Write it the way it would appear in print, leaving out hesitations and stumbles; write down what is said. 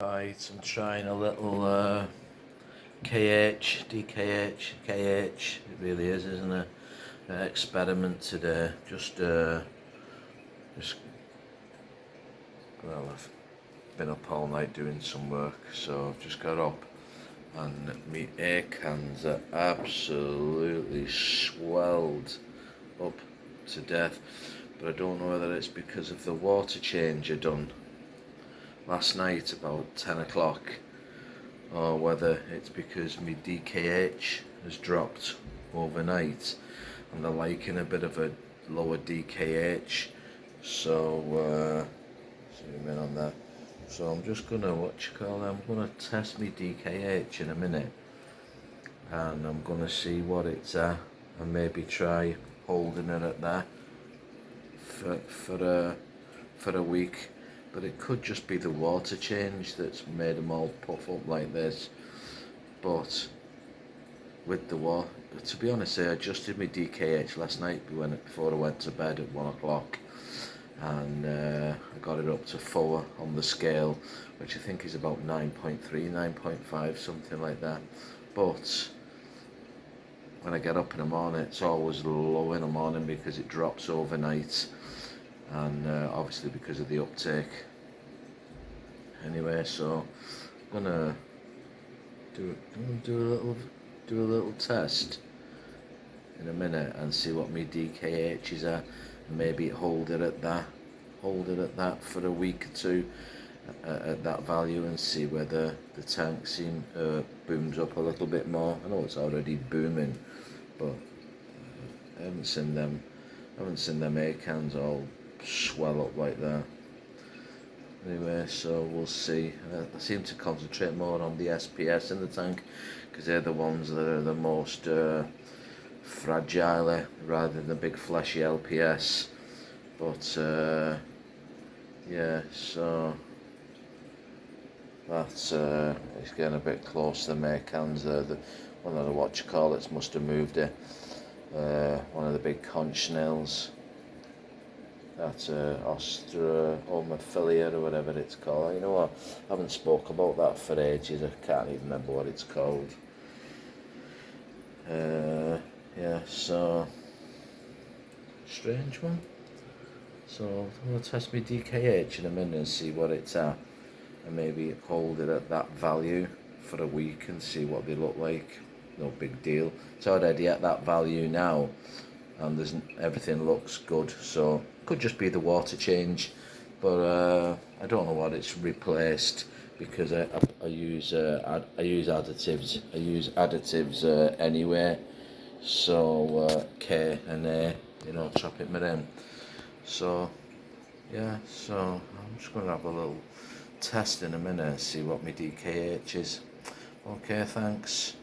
Right, I'm trying a little KH, DKH, KH. It really is, isn't it? Experiment today. Just, well, I've been up all night doing some work, so I've just got up, and my air cans are absolutely swelled up to death. But I don't know whether it's because of the water change I done last night about 10 o'clock, or whether it's because my DKH has dropped overnight and they're liking a bit of a lower DKH. So zoom in on that. So I'm just gonna I'm gonna test my DKH in a minute, and I'm gonna see what it's at, and maybe try holding it at that for a week. But it could just be the water change that's made them all puff up like this. But with the water, to be honest, I adjusted my DKH last night before I went to bed at 1 o'clock, and I got it up to 4 on the scale, which I think is about 9.3, 9.5, something like that. But when I get up in the morning, it's always low in the morning because it drops overnight, and obviously because of the uptake. Anyway, so I'm gonna do a little test in a minute and see what my DKH is at, and maybe hold it at that for a week or two at that value, and see whether the tank booms up a little bit more. I know it's already booming, but I haven't seen them air cans all swell up like that. Anyway, so we'll see. I seem to concentrate more on the SPS in the tank, because they're the ones that are the most fragile, rather than the big fleshy LPS. But yeah, so that's it's getting a bit close to the main cans there. One of the must have moved it. One of the big conch snails. That's Ostrophilia or whatever it's called. You know what? I haven't spoke about that for ages. I can't even remember what it's called. Yeah, so strange one. So I'm gonna test my DKH in a minute and see what it's at, and maybe hold it at that value for a week and see what they look like. No big deal. It's already at that value now, and everything looks good. So could just be the water change, but I don't know what it's replaced, because I use additives. I use additives anyway. So K and A, chop it in. So yeah, so I'm just gonna have a little test in a minute and see what my DKH is. Okay, thanks.